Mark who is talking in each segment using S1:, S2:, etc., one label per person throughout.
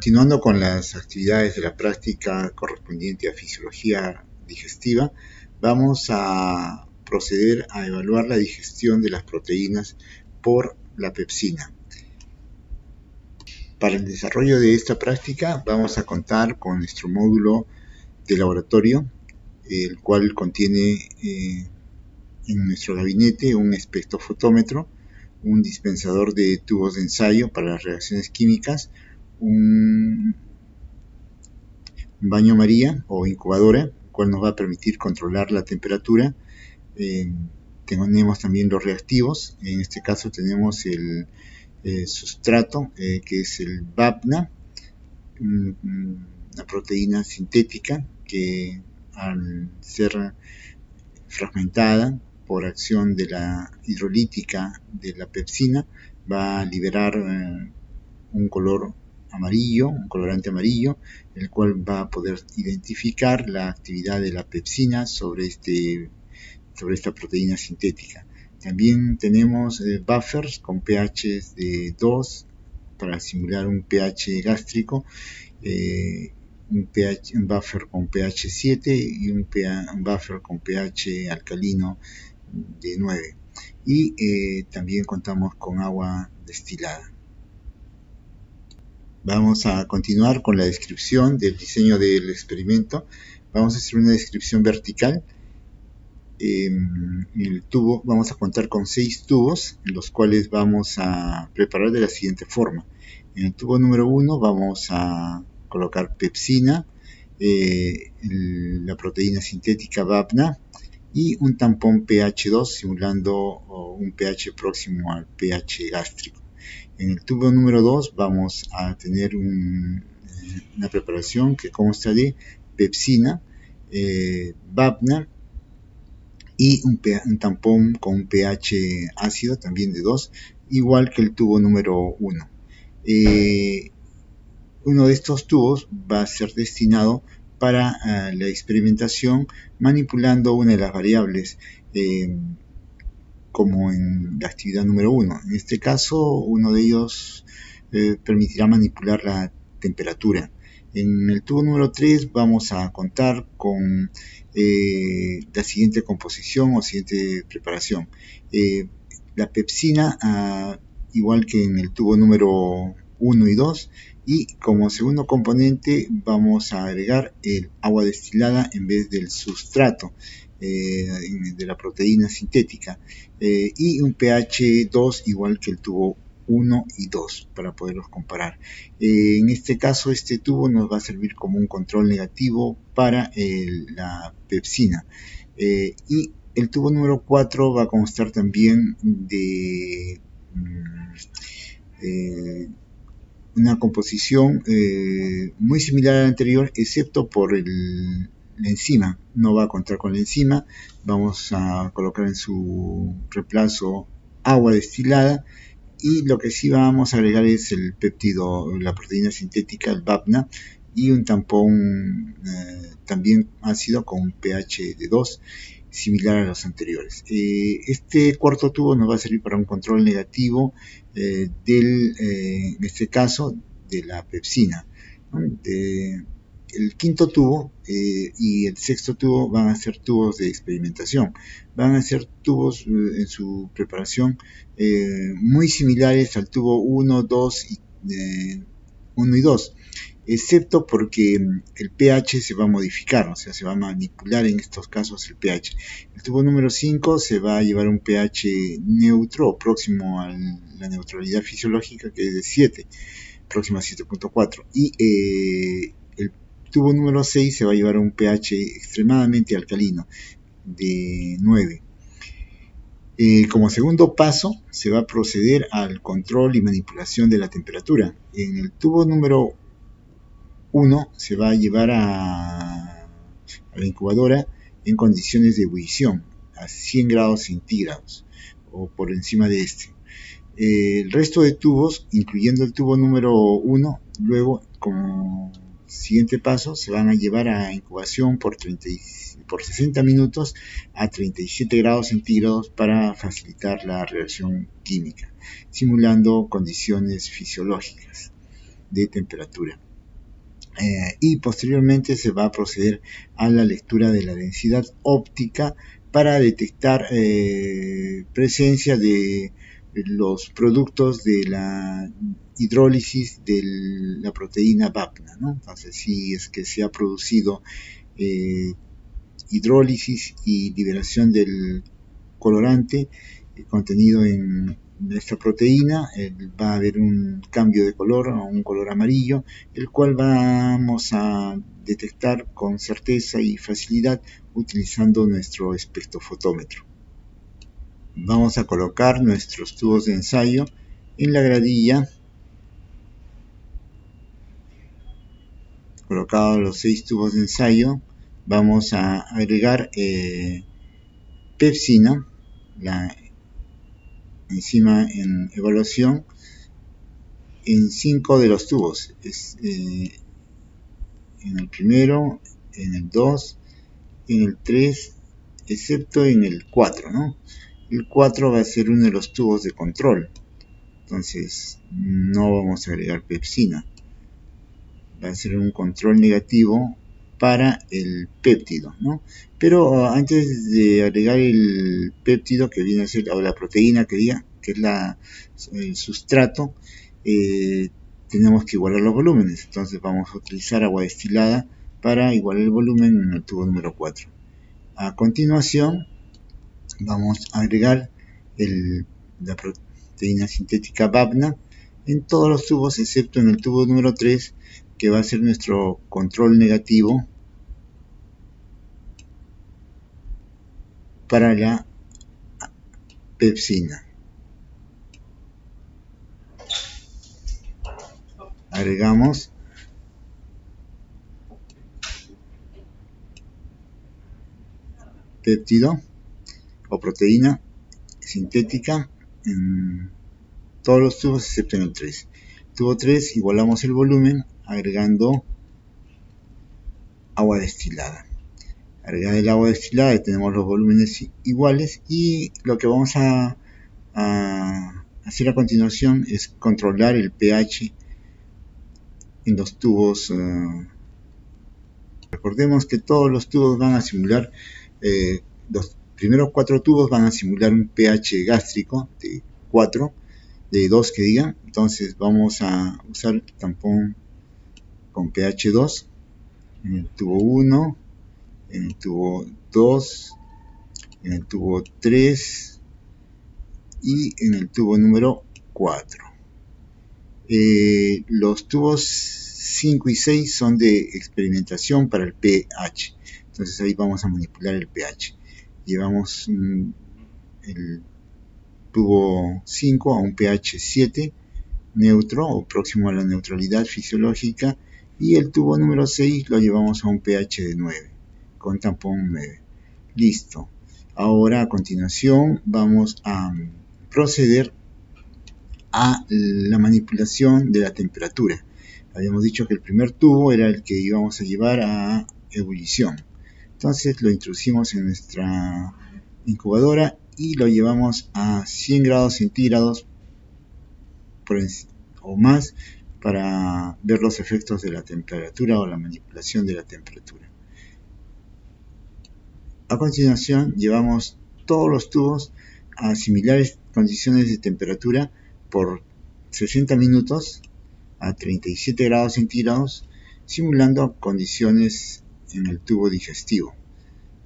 S1: Continuando con las actividades de la práctica correspondiente a fisiología digestiva, vamos a proceder a evaluar la digestión de las proteínas por la pepsina. Para el desarrollo de esta práctica vamos a contar con nuestro módulo de laboratorio, el cual contiene en nuestro gabinete un espectrofotómetro, un dispensador de tubos de ensayo para las reacciones químicas, un baño María o incubadora, el cual nos va a permitir controlar la temperatura. Tenemos también los reactivos. En este caso tenemos el sustrato, que es el VAPNA, una proteína sintética que al ser fragmentada por acción de la hidrolítica de la pepsina va a liberar un color amarillo, un colorante amarillo, el cual va a poder identificar la actividad de la pepsina sobre esta proteína sintética. También tenemos buffers con pH de 2 para simular un pH gástrico, un buffer con pH 7 y un buffer con pH alcalino de 9. Y también contamos con agua destilada. Vamos a continuar con la descripción del diseño del experimento. Vamos a hacer una descripción vertical. En el tubo vamos a contar con 6 tubos, en los cuales vamos a preparar de la siguiente forma. En el tubo número 1 vamos a colocar pepsina, la proteína sintética VAPNA y un tampón pH 2 simulando un pH próximo al pH gástrico. En el tubo número 2 vamos a tener una preparación que consta de pepsina, VAPNA y un tampón con un pH ácido también de 2, igual que el tubo número 1. Uno de estos tubos va a ser destinado para la experimentación manipulando una de las variables como en la actividad número 1. En este caso, uno de ellos permitirá manipular la temperatura. En el tubo número 3 vamos a contar con la siguiente composición o siguiente preparación. La pepsina, igual que en el tubo número 1 y 2, y como segundo componente vamos a agregar el agua destilada en vez del sustrato de la proteína sintética, y un pH 2 igual que el tubo 1 y 2 para poderlos comparar. En este caso este tubo nos va a servir como un control negativo para la pepsina, y el tubo número 4 va a constar también de una composición muy similar a la anterior, excepto por la enzima. No va a contar con la enzima. Vamos a colocar en su reemplazo agua destilada, y lo que sí vamos a agregar es el péptido, la proteína sintética, el VAPNA, y un tampón también ácido con un pH de 2, similar a los anteriores. Este cuarto tubo nos va a servir para un control negativo en este caso, de la pepsina, ¿no? El quinto tubo y el sexto tubo van a ser tubos de experimentación. Van a ser tubos en su preparación muy similares al tubo 1, 2 1 y 2, excepto porque el pH se va a modificar, o sea, se va a manipular en estos casos el pH. El tubo número 5 se va a llevar un pH neutro o próximo a la neutralidad fisiológica, que es de 7, próximo a 7.4, y el tubo número 6 se va a llevar a un pH extremadamente alcalino de 9. Como segundo paso se va a proceder al control y manipulación de la temperatura. En el tubo número 1 se va a llevar a la incubadora en condiciones de ebullición a 100 grados centígrados o por encima de este. El resto de tubos, incluyendo el tubo número 1, luego como siguiente paso se van a llevar a incubación por 60 minutos a 37 grados centígrados para facilitar la reacción química, simulando condiciones fisiológicas de temperatura. y posteriormente se va a proceder a la lectura de la densidad óptica para detectar presencia de los productos de la hidrólisis de la proteína VAPNA, ¿no? Entonces, si es que se ha producido hidrólisis y liberación del colorante contenido en esta proteína, va a haber un cambio de color a un color amarillo, el cual vamos a detectar con certeza y facilidad utilizando nuestro espectrofotómetro. Vamos a colocar nuestros tubos de ensayo en la gradilla. Colocados los 6 tubos de ensayo, vamos a agregar pepsina, la enzima en evaluación, en 5 de los tubos. En el primero, en el 2, en el 3, excepto en el 4, ¿no? El 4 va a ser uno de los tubos de control, entonces no vamos a agregar pepsina. Va a ser un control negativo para el péptido, ¿no? Pero antes de agregar el péptido, que viene a ser, o la proteína que es el sustrato, tenemos que igualar los volúmenes. Entonces vamos a utilizar agua destilada para igualar el volumen en el tubo número 4. A continuación vamos a agregar la proteína sintética VAPNA en todos los tubos excepto en el tubo número 3, que va a ser nuestro control negativo para la pepsina. Agregamos péptido o proteína sintética en todos los tubos excepto en el 3. Tubo 3 igualamos el volumen agregando agua destilada. Agregar el agua destilada tenemos los volúmenes iguales, y lo que vamos a hacer a continuación es controlar el pH en los tubos. Recordemos que todos los tubos van a simular, los primeros 4 tubos van a simular un pH gástrico de 4, de 2 que digan. Entonces vamos a usar el tampón con pH 2 en el tubo 1, en el tubo 2, en el tubo 3 y en el tubo número 4. Los tubos 5 y 6 son de experimentación para el pH, entonces ahí vamos a manipular el pH. Llevamos el tubo 5 a un pH 7 neutro o próximo a la neutralidad fisiológica, y el tubo número 6 lo llevamos a un pH de 9 con tampón 9. Listo. Ahora a continuación vamos a proceder a la manipulación de la temperatura. Habíamos dicho que el primer tubo era el que íbamos a llevar a ebullición. Entonces lo introducimos en nuestra incubadora y lo llevamos a 100 grados centígrados o más para ver los efectos de la temperatura o la manipulación de la temperatura. A continuación llevamos todos los tubos a similares condiciones de temperatura por 60 minutos a 37 grados centígrados, simulando condiciones en el tubo digestivo,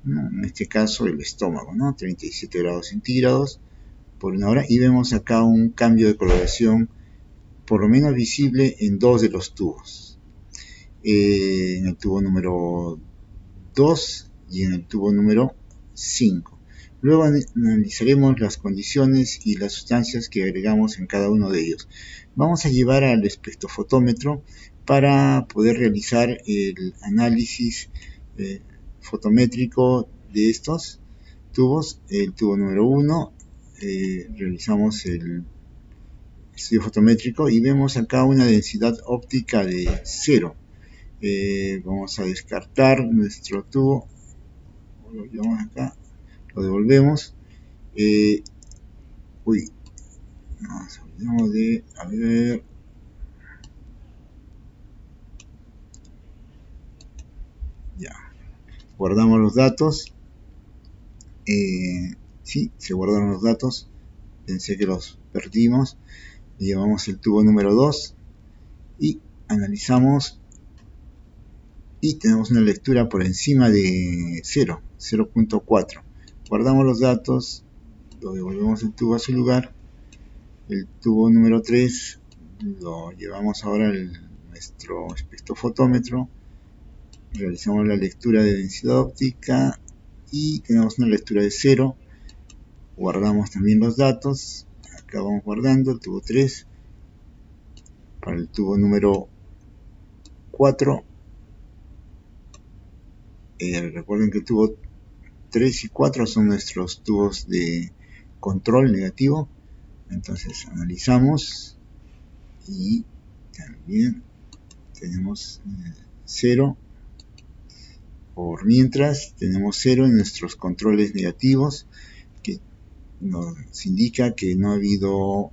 S1: ¿no? En este caso el estómago, ¿no? 37 grados centígrados por una hora, y vemos acá un cambio de coloración por lo menos visible en 2 de los tubos, en el tubo número 2 y en el tubo número 5. Luego analizaremos las condiciones y las sustancias que agregamos en cada uno de ellos. Vamos a llevar al espectrofotómetro para poder realizar el análisis fotométrico de estos tubos. El tubo número 1, realizamos el estudio fotométrico y vemos acá una densidad óptica de 0. Vamos a descartar nuestro tubo, lo llevamos acá, lo devolvemos. Nos olvidamos de, a ver, Ya, guardamos los datos. Sí, se guardaron los datos. Pensé que los perdimos. Llevamos el tubo número 2 y analizamos y tenemos una lectura por encima de 0, 0.4. Guardamos los datos, lo devolvemos el tubo a su lugar. El tubo número 3 lo llevamos ahora a nuestro espectrofotómetro. Realizamos la lectura de densidad óptica y tenemos una lectura de 0. Guardamos también los datos. Acá vamos guardando el tubo 3. Para el tubo número 4, recuerden que el tubo 3 y 4 son nuestros tubos de control negativo. Entonces analizamos y también tenemos 0. Por mientras tenemos 0 en nuestros controles negativos, que nos indica que no ha habido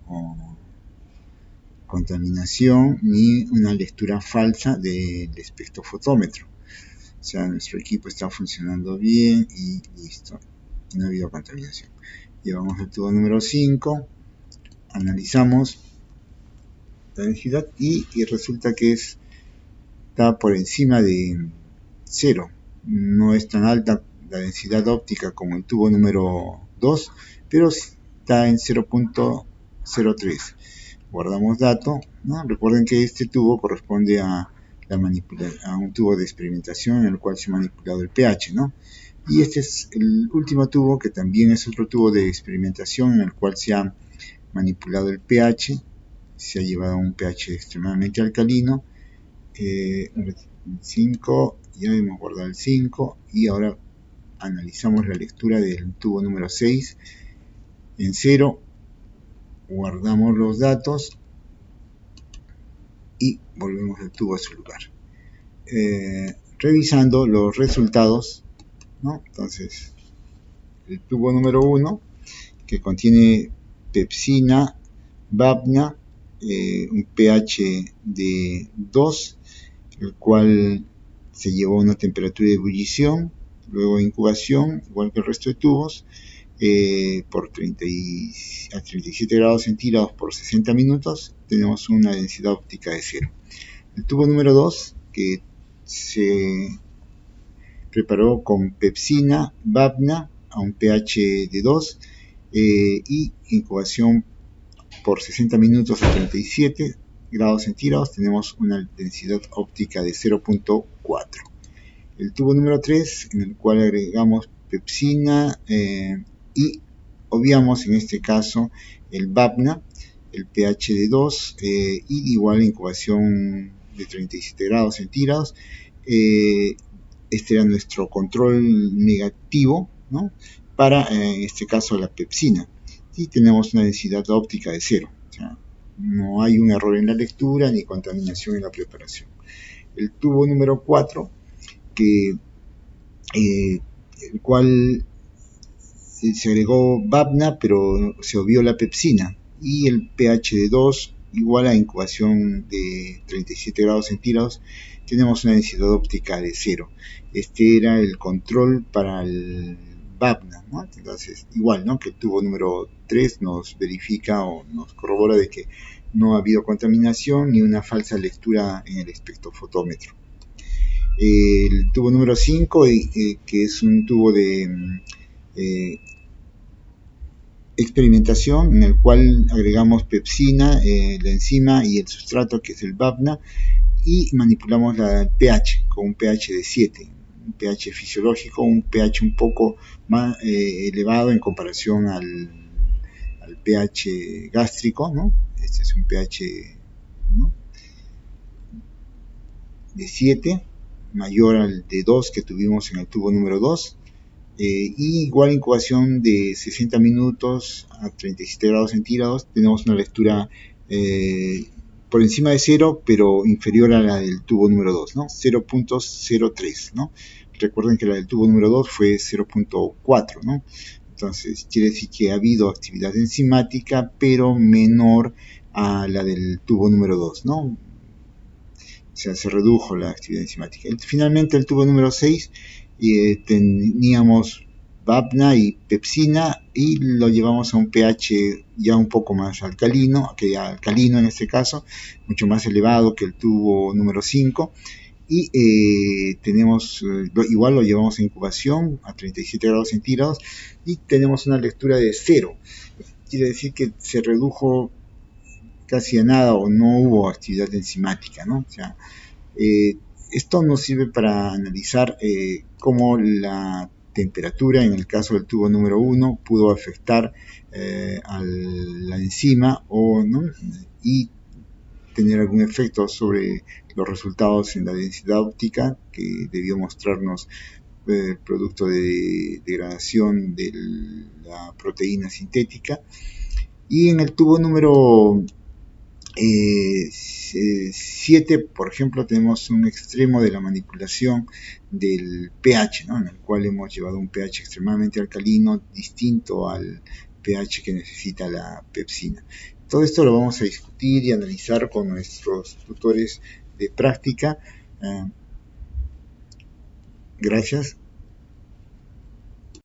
S1: contaminación ni una lectura falsa del espectrofotómetro. O sea, nuestro equipo está funcionando bien y listo, no ha habido contaminación. Llevamos el tubo número 5, analizamos la densidad y resulta que está por encima de 0. No es tan alta la densidad óptica como el tubo número 2, pero está en 0.03. Guardamos dato, ¿no? Recuerden que este tubo corresponde a un tubo de experimentación en el cual se ha manipulado el pH, ¿no? Y este es el último tubo, que también es otro tubo de experimentación en el cual se ha manipulado el pH, se ha llevado a un pH extremadamente alcalino. 5, ya hemos guardado el 5 y ahora analizamos la lectura del tubo número 6 en 0. Guardamos los datos y volvemos el tubo a su lugar. Revisando los resultados, ¿no? Entonces, el tubo número 1, que contiene pepsina, vapna, un pH de 2, el cual se llevó a una temperatura de ebullición, luego incubación, igual que el resto de tubos, por 37 grados centígrados por 60 minutos, tenemos una densidad óptica de 0. El tubo número 2, que se preparó con pepsina, vapna, a un pH de 2, y incubación por 60 minutos a 37 grados centígrados, tenemos una densidad óptica de 0.4. El tubo número 3, en el cual agregamos pepsina y obviamos en este caso el vapna, el pH de 2 y igual incubación de 37 grados centígrados. Este era nuestro control negativo, ¿no? Para, en este caso, la pepsina. Y tenemos una densidad óptica de 0. O sea, no hay un error en la lectura ni contaminación en la preparación. El tubo número 4, el cual se agregó vapna, pero se obvió la pepsina, y el pH de 2 igual a incubación de 37 grados centígrados, tenemos una densidad óptica de 0. Este era el control para el vapna, ¿no? Entonces, igual, ¿no?, que el tubo número 3 nos verifica o nos corrobora de que no ha habido contaminación ni una falsa lectura en el espectrofotómetro. El tubo número 5, que es un tubo de experimentación, en el cual agregamos pepsina, la enzima y el sustrato, que es el vapna, y manipulamos el pH con un pH de 7, un pH fisiológico, un pH un poco más elevado en comparación al pH gástrico, ¿no? Este es un pH, ¿no?, de 7, mayor al de 2 que tuvimos en el tubo número 2, y igual incubación de 60 minutos a 37 grados centígrados. Tenemos una lectura por encima de 0, pero inferior a la del tubo número 2, ¿no? 0.03, ¿no? Recuerden que la del tubo número 2 fue 0.4, ¿no? Entonces, quiere decir que ha habido actividad enzimática, pero menor a la del tubo número 2, ¿no? sea, se redujo la actividad enzimática. Finalmente, el tubo número 6, teníamos vapna y pepsina y lo llevamos a un pH ya un poco más alcalino, en este caso, mucho más elevado que el tubo número 5. Y tenemos, igual lo llevamos a incubación a 37 grados centígrados y tenemos una lectura de 0. Quiere decir que se redujo casi a nada o no hubo actividad enzimática, ¿no? O sea, esto nos sirve para analizar cómo la temperatura, en el caso del tubo número 1, pudo afectar a la enzima ¿no? Y tener algún efecto sobre los resultados en la densidad óptica que debió mostrarnos producto de degradación de la proteína sintética. Y en el tubo número 7, por ejemplo, tenemos un extremo de la manipulación del pH, ¿no? En el cual hemos llevado un pH extremadamente alcalino, distinto al pH que necesita la pepsina. Todo esto lo vamos a discutir y analizar con nuestros tutores de práctica. Gracias.